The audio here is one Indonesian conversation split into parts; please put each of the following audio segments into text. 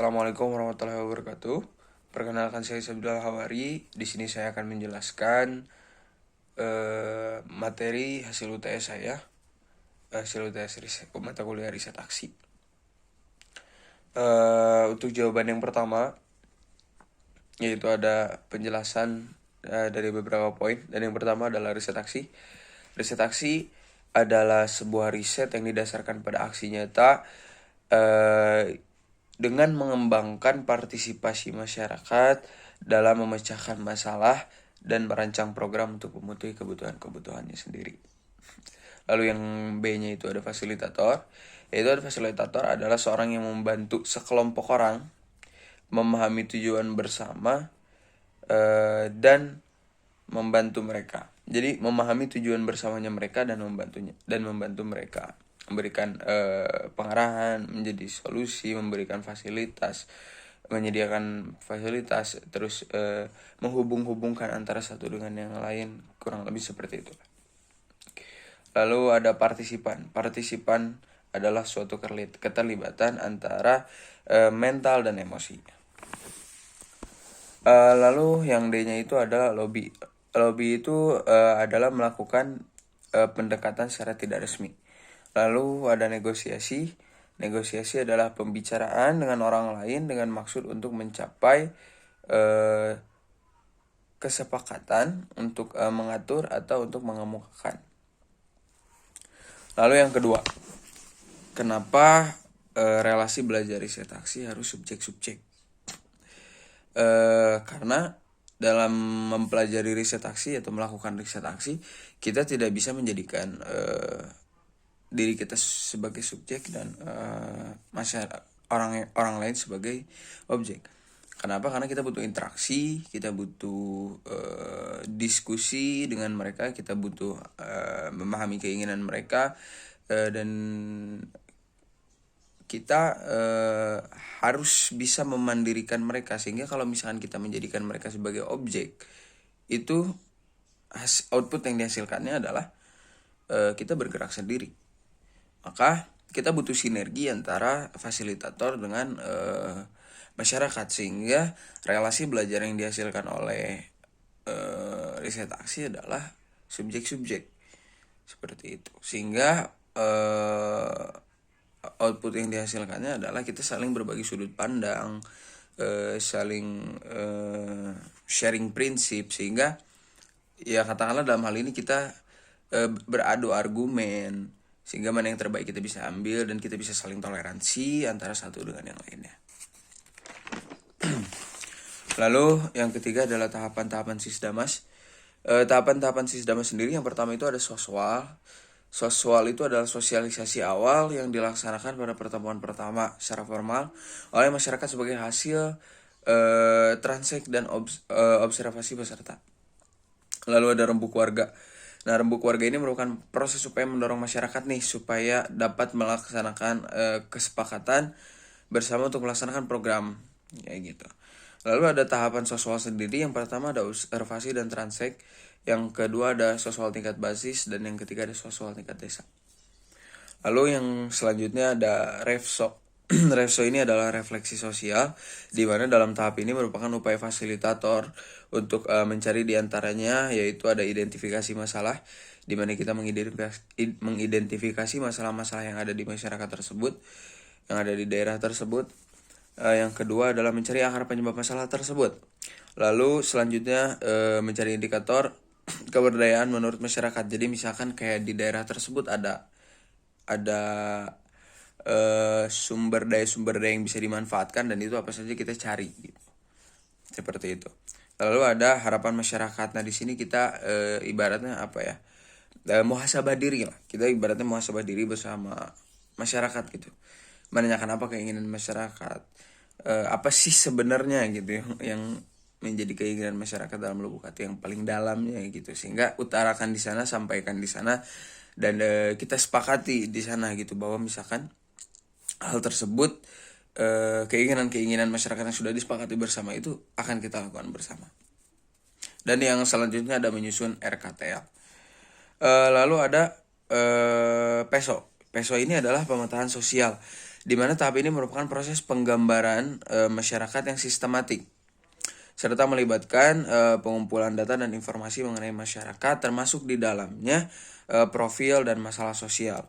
Assalamualaikum warahmatullahi wabarakatuh. Perkenalkan saya Sabdul Hawari. Di sini saya akan menjelaskan materi hasil UTS saya. Hasil UTS mata kuliah riset aksi. Untuk jawaban yang pertama, yaitu ada penjelasan dari beberapa poin. Dan yang pertama adalah riset aksi. Riset aksi adalah sebuah riset yang didasarkan pada aksi nyata dengan mengembangkan partisipasi masyarakat dalam memecahkan masalah dan merancang program untuk memenuhi kebutuhan-kebutuhannya sendiri. Lalu yang B-nya itu ada fasilitator. Yaitu ada fasilitator adalah seorang yang membantu sekelompok orang memahami tujuan bersama dan membantu mereka. Jadi memahami tujuan bersamanya mereka dan membantu mereka, memberikan pengarahan, menjadi solusi, memberikan fasilitas, menyediakan fasilitas, terus menghubung-hubungkan antara satu dengan yang lain, kurang lebih seperti itu. Lalu ada partisipan. Partisipan adalah suatu keterlibatan antara mental dan emosi. Lalu yang D-nya itu adalah lobby. Lobby itu adalah melakukan pendekatan secara tidak resmi. Lalu ada negosiasi. Negosiasi adalah pembicaraan dengan orang lain dengan maksud untuk mencapai kesepakatan untuk mengatur atau untuk mengemukakan. Lalu yang kedua, kenapa relasi belajar riset aksi harus subjek-subjek? Karena dalam mempelajari riset aksi atau melakukan riset aksi, kita tidak bisa menjadikan diri kita sebagai subjek dan masyarakat orang lain sebagai objek. Kenapa? Karena kita butuh interaksi, kita butuh diskusi dengan mereka, kita butuh memahami keinginan mereka, dan kita harus bisa memandirikan mereka, sehingga kalau misalkan kita menjadikan mereka sebagai objek, itu output yang dihasilkannya adalah kita bergerak sendiri. Maka kita butuh sinergi antara fasilitator dengan masyarakat, sehingga relasi belajar yang dihasilkan oleh riset aksi adalah subjek-subjek seperti itu, sehingga output yang dihasilkannya adalah kita saling berbagi sudut pandang, saling sharing prinsip, sehingga ya katakanlah dalam hal ini kita beradu argumen, sehingga mana yang terbaik kita bisa ambil dan kita bisa saling toleransi antara satu dengan yang lainnya. Lalu yang ketiga adalah tahapan-tahapan Sisdamas. Tahapan-tahapan Sisdamas sendiri, yang pertama itu ada soswal. Soswal itu adalah sosialisasi awal yang dilaksanakan pada pertemuan pertama secara formal oleh masyarakat sebagai hasil transek dan observasi peserta. Lalu ada rembuk warga. Nah, rembuk warga ini merupakan proses supaya mendorong masyarakat nih supaya dapat melaksanakan kesepakatan bersama untuk melaksanakan program kayak gitu. Lalu ada tahapan soswal sendiri. Yang pertama ada observasi dan transek. Yang kedua ada soswal tingkat basis, dan yang ketiga ada soswal tingkat desa. Lalu yang selanjutnya ada refso. Refso ini adalah refleksi sosial, di mana dalam tahap ini merupakan upaya fasilitator untuk mencari diantaranya, yaitu ada identifikasi masalah, di mana kita mengidentifikasi masalah-masalah yang ada di masyarakat tersebut, yang ada di daerah tersebut. Yang kedua adalah mencari akar penyebab masalah tersebut. Lalu selanjutnya mencari indikator keberdayaan menurut masyarakat. Jadi misalkan kayak di daerah tersebut ada sumber daya yang bisa dimanfaatkan, dan itu apa saja kita cari gitu. Seperti itu. Lalu ada harapan masyarakat. Nah, di sini kita ibaratnya apa ya? Muhasabah diri lah. Kita ibaratnya muhasabah diri bersama masyarakat gitu. Menanyakan apa keinginan masyarakat. Apa sih sebenarnya gitu yang menjadi keinginan masyarakat dalam lubuk hati yang paling dalamnya gitu, sehingga utarakan di sana, sampaikan di sana, dan kita sepakati di sana gitu, bahwa misalkan hal tersebut, keinginan masyarakat yang sudah disepakati bersama itu akan kita lakukan bersama. Dan yang selanjutnya ada menyusun RKTL. Lalu ada PESO. PESO ini adalah pemetaan sosial. di mana tahap ini merupakan proses penggambaran masyarakat yang sistematik serta melibatkan pengumpulan data dan informasi mengenai masyarakat, termasuk di dalamnya profil dan masalah sosial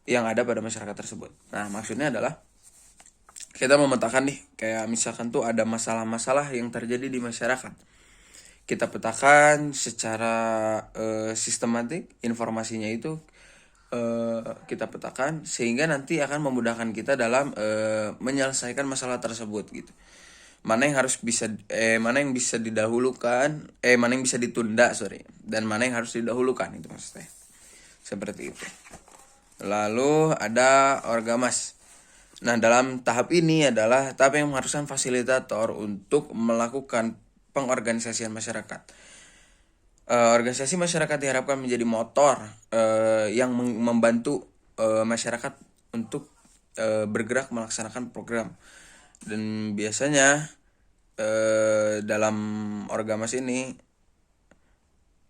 yang ada pada masyarakat tersebut. Nah, maksudnya adalah kita memetakan nih, kayak misalkan tuh ada masalah-masalah yang terjadi di masyarakat. Kita petakan secara sistematik, informasinya itu kita petakan sehingga nanti akan memudahkan kita dalam menyelesaikan masalah tersebut gitu. Mana yang bisa didahulukan, mana yang bisa ditunda, dan mana yang harus didahulukan, itu maksudnya. Seperti itu. Lalu ada orgamas. Nah, dalam tahap ini adalah tahap yang mengharuskan fasilitator untuk melakukan pengorganisasian masyarakat. Organisasi masyarakat diharapkan menjadi motor yang membantu masyarakat untuk bergerak melaksanakan program. Dan biasanya dalam orgamas ini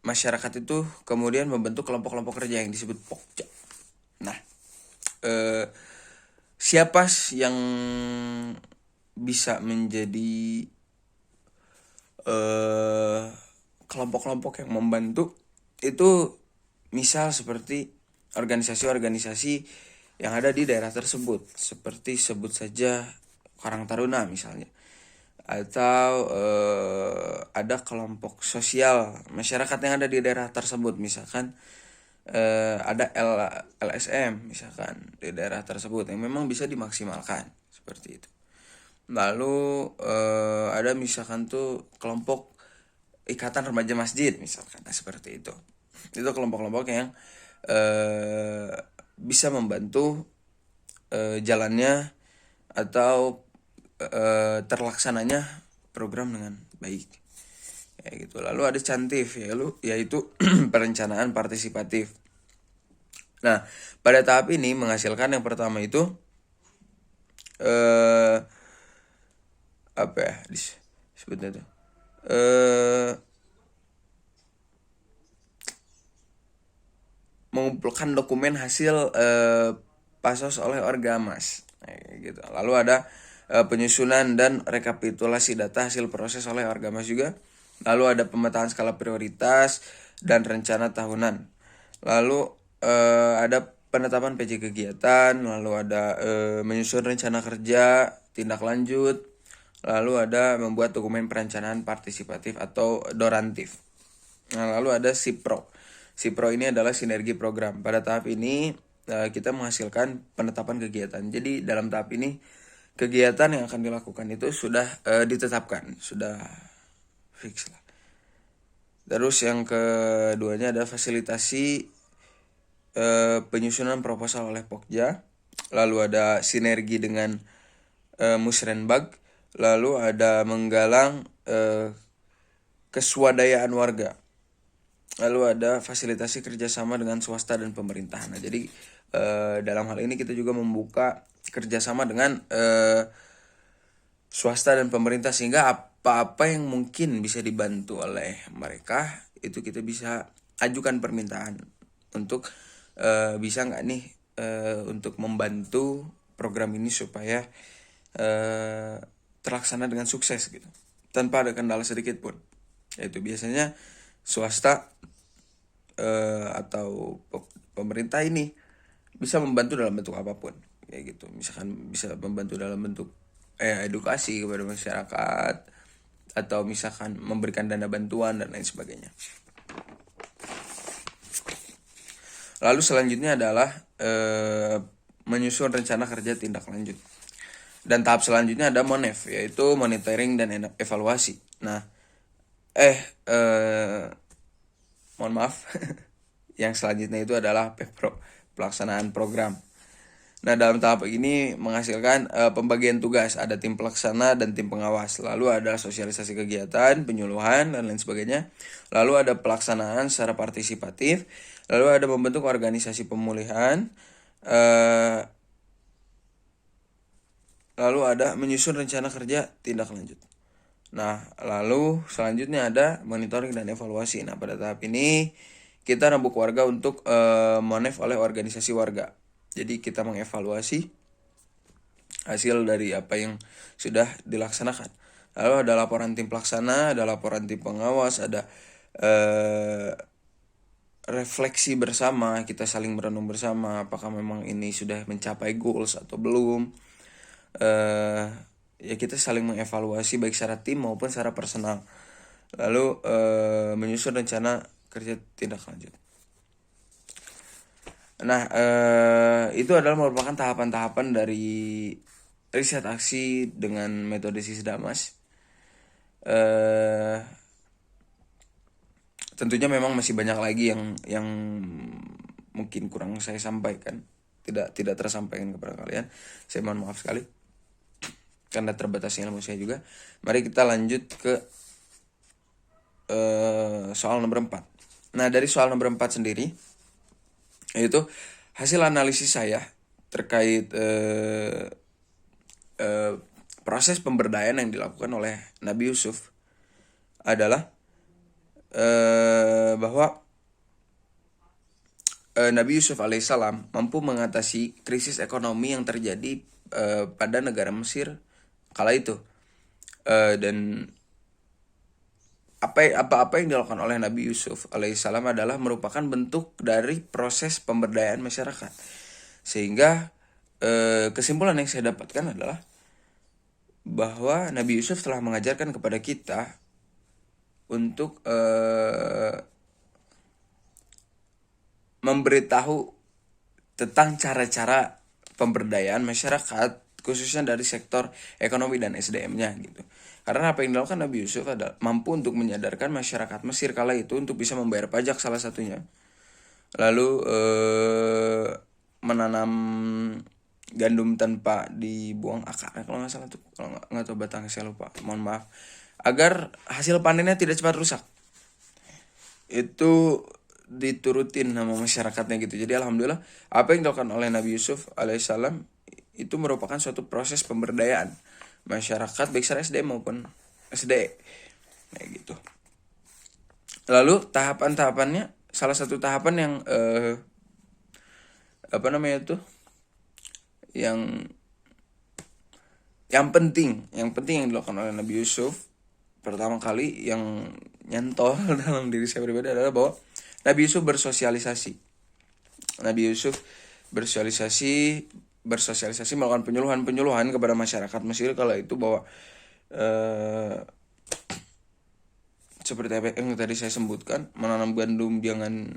masyarakat itu kemudian membentuk kelompok-kelompok kerja yang disebut pokja. Nah, siapa yang bisa menjadi kelompok-kelompok yang membantu itu, misal seperti organisasi-organisasi yang ada di daerah tersebut, seperti sebut saja Karang Taruna misalnya, atau ada kelompok sosial masyarakat yang ada di daerah tersebut, misalkan ada LSM misalkan di daerah tersebut yang memang bisa dimaksimalkan seperti itu. Lalu ada misalkan tuh kelompok ikatan remaja masjid misalkan, seperti itu. Itu kelompok-kelompok yang bisa membantu jalannya atau terlaksananya program dengan baik, kayak gitu. Lalu ada cantif, yaitu perencanaan partisipatif. Nah, pada tahap ini menghasilkan yang pertama itu disebutnya tuh mengumpulkan dokumen hasil pasos oleh orgamas, gitu. Lalu ada penyusunan dan rekapitulasi data hasil proses oleh orgamas juga. Lalu ada pemetaan skala prioritas dan rencana tahunan. Lalu ada penetapan PJ kegiatan. Lalu ada menyusun rencana kerja, tindak lanjut. Lalu ada membuat dokumen perencanaan partisipatif atau dorantif. Nah, lalu ada SIPRO. SIPRO ini adalah sinergi program. Pada tahap ini kita menghasilkan penetapan kegiatan. Jadi dalam tahap ini kegiatan yang akan dilakukan itu sudah ditetapkan, sudah fix lah. Terus yang keduanya ada fasilitasi penyusunan proposal oleh Pokja. Lalu ada sinergi dengan Musrenbag. Lalu ada menggalang keswadayaan warga. Lalu ada fasilitasi kerjasama dengan swasta dan pemerintahan. Nah, jadi dalam hal ini kita juga membuka kerjasama dengan swasta dan pemerintah, sehingga apa-apa yang mungkin bisa dibantu oleh mereka itu kita bisa ajukan permintaan untuk bisa nggak nih untuk membantu program ini supaya terlaksana dengan sukses gitu, tanpa ada kendala sedikit pun. Yaitu biasanya swasta atau pemerintah ini bisa membantu dalam bentuk apapun, kayak gitu. Misalkan bisa membantu dalam bentuk edukasi kepada masyarakat, atau misalkan memberikan dana bantuan dan lain sebagainya. Lalu selanjutnya adalah menyusun rencana kerja tindak lanjut. Dan tahap selanjutnya ada MONEF, yaitu monitoring dan evaluasi. Nah, mohon maaf, yang selanjutnya itu adalah pelaksanaan program. Nah, dalam tahap ini menghasilkan pembagian tugas, ada tim pelaksana dan tim pengawas. Lalu ada sosialisasi kegiatan, penyuluhan, dan lain sebagainya. Lalu ada pelaksanaan secara partisipatif. Lalu ada membentuk organisasi pemulihan. Lalu ada menyusun rencana kerja tindak lanjut. Nah, lalu selanjutnya ada monitoring dan evaluasi. Nah, pada tahap ini kita rembuk warga untuk MONEF oleh organisasi warga. Jadi kita mengevaluasi hasil dari apa yang sudah dilaksanakan. Lalu ada laporan tim pelaksana, ada laporan tim pengawas, ada refleksi bersama, kita saling merenung bersama apakah memang ini sudah mencapai goals atau belum. Ya kita saling mengevaluasi baik secara tim maupun secara personal. Lalu menyusun rencana kerja tindak lanjut. Nah, itu adalah merupakan tahapan-tahapan dari riset aksi dengan metode Sisdamas. Tentunya memang masih banyak lagi yang mungkin kurang saya sampaikan, tidak tersampaikan kepada kalian. Saya mohon maaf sekali karena terbatasnya ilmu saya juga. Mari kita lanjut ke soal nomor 4. Nah, dari soal nomor 4 sendiri, yaitu hasil analisis saya terkait proses pemberdayaan yang dilakukan oleh Nabi Yusuf adalah bahwa Nabi Yusuf alaihissalam mampu mengatasi krisis ekonomi yang terjadi pada negara Mesir kala itu, dan apa yang dilakukan oleh Nabi Yusuf alaihissalam adalah merupakan bentuk dari proses pemberdayaan masyarakat. Sehingga kesimpulan yang saya dapatkan adalah bahwa Nabi Yusuf telah mengajarkan kepada kita untuk memberitahu tentang cara-cara pemberdayaan masyarakat, khususnya dari sektor ekonomi dan SDM-nya gitu. Karena apa yang dilakukan Nabi Yusuf adalah mampu untuk menyadarkan masyarakat Mesir kala itu untuk bisa membayar pajak salah satunya. Lalu menanam gandum tanpa dibuang akarnya kalau nggak salah tuh, kalau nggak tahu batangnya saya lupa, mohon maaf, agar hasil panennya tidak cepat rusak. Itu diturutin sama masyarakatnya gitu. Jadi alhamdulillah apa yang dilakukan oleh Nabi Yusuf alaihissalam itu merupakan suatu proses pemberdayaan masyarakat baik secara SDM maupun SD kayak gitu. Lalu tahapan-tahapannya, salah satu tahapan yang yang penting yang dilakukan oleh Nabi Yusuf pertama kali yang nyantol dalam diri saya pribadi adalah bahwa Nabi Yusuf bersosialisasi. Nabi Yusuf bersosialisasi melakukan penyuluhan kepada masyarakat Mesir kala itu bahwa seperti apa yang tadi saya sebutkan, menanam gandum jangan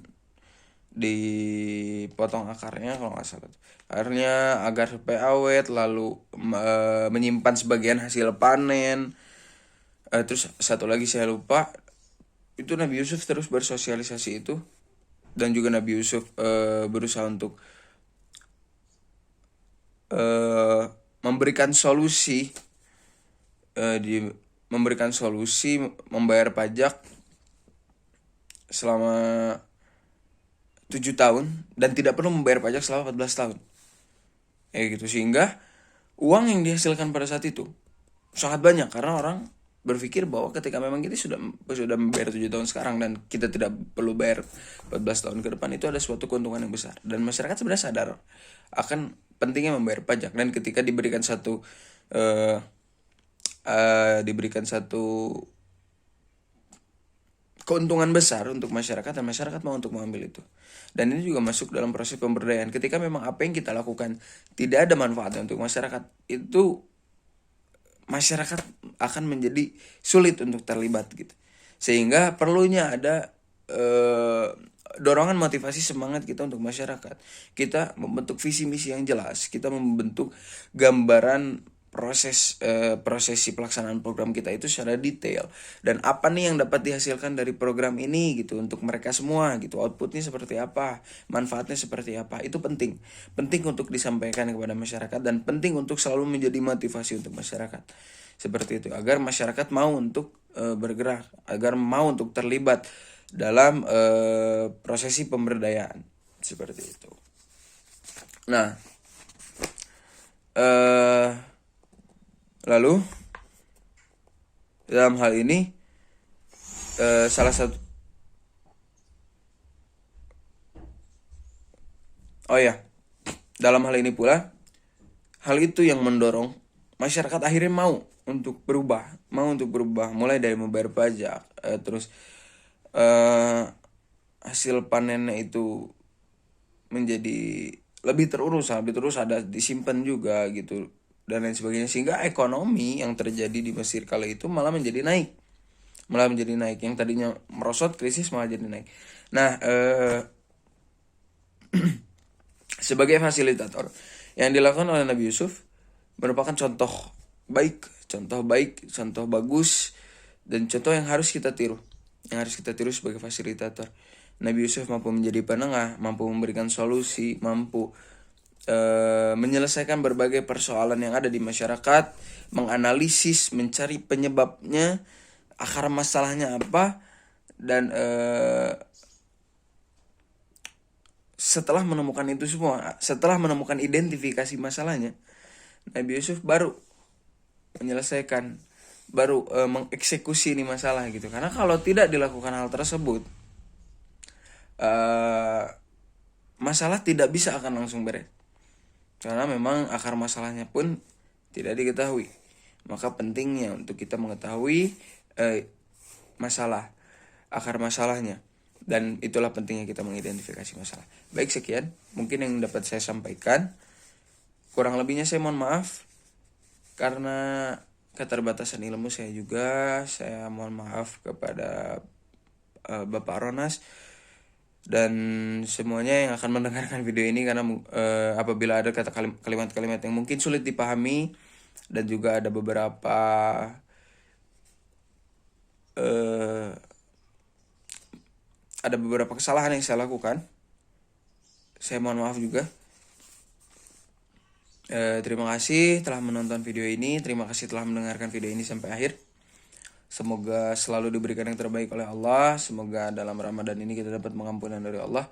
dipotong akarnya kalau nggak salah. Akhirnya agar supaya awet, lalu menyimpan sebagian hasil panen. Terus satu lagi saya lupa, itu Nabi Yusuf terus bersosialisasi itu, dan juga Nabi Yusuf berusaha untuk memberikan solusi membayar pajak selama 7 tahun dan tidak perlu membayar pajak selama 14 tahun. Gitu, sehingga uang yang dihasilkan pada saat itu sangat banyak karena orang berpikir bahwa ketika memang kita sudah membayar 7 tahun sekarang dan kita tidak perlu bayar 14 tahun ke depan, itu ada suatu keuntungan yang besar. Dan masyarakat sebenarnya sadar akan pentingnya membayar pajak, dan ketika diberikan satu keuntungan besar untuk masyarakat, dan masyarakat mau untuk mengambil itu. Dan ini juga masuk dalam proses pemberdayaan. Ketika memang apa yang kita lakukan tidak ada manfaatnya untuk masyarakat, itu masyarakat akan menjadi sulit untuk terlibat gitu. Sehingga perlunya ada dorongan motivasi semangat kita untuk masyarakat. Kita membentuk visi misi yang jelas, kita membentuk gambaran prosesi pelaksanaan program kita itu secara detail, dan apa nih yang dapat dihasilkan dari program ini gitu untuk mereka semua gitu, outputnya seperti apa, manfaatnya seperti apa. Itu penting untuk disampaikan kepada masyarakat, dan penting untuk selalu menjadi motivasi untuk masyarakat seperti itu, agar masyarakat mau untuk bergerak, agar mau untuk terlibat dalam prosesi pemberdayaan seperti itu. Nah, lalu dalam hal ini dalam hal ini pula hal itu yang mendorong masyarakat akhirnya mau untuk berubah, mulai dari membayar pajak, terus hasil panennya itu menjadi lebih terurus, ada disimpan juga gitu dan lain sebagainya, sehingga ekonomi yang terjadi di Mesir kala itu malah menjadi naik, yang tadinya merosot krisis malah jadi naik. Nah, sebagai fasilitator yang dilakukan oleh Nabi Yusuf merupakan contoh baik, contoh bagus, dan contoh yang harus kita tiru, sebagai fasilitator. Nabi Yusuf mampu menjadi penengah, mampu memberikan solusi, mampu menyelesaikan berbagai persoalan yang ada di masyarakat, menganalisis, mencari penyebabnya, akar masalahnya apa, dan setelah menemukan itu semua, setelah menemukan identifikasi masalahnya, Nabi Yusuf baru menyelesaikan, baru mengeksekusi ini masalah gitu. Karena kalau tidak dilakukan hal tersebut, masalah tidak bisa akan langsung beres. Karena memang akar masalahnya pun tidak diketahui. Maka pentingnya untuk kita mengetahui akar masalahnya. Dan itulah pentingnya kita mengidentifikasi masalah. Baik, sekian mungkin yang dapat saya sampaikan. Kurang lebihnya saya mohon maaf, karena keterbatasan ilmu saya juga. Saya mohon maaf kepada Bapak Ronas dan semuanya yang akan mendengarkan video ini, karena apabila ada kalimat-kalimat yang mungkin sulit dipahami, dan juga ada beberapa kesalahan yang saya lakukan, saya mohon maaf juga. Terima kasih telah menonton video ini, terima kasih telah mendengarkan video ini sampai akhir. Semoga selalu diberikan yang terbaik oleh Allah. Semoga dalam Ramadan ini kita dapat pengampunan dari Allah.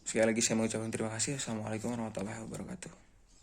Sekali lagi saya mengucapkan terima kasih. Assalamualaikum warahmatullahi wabarakatuh.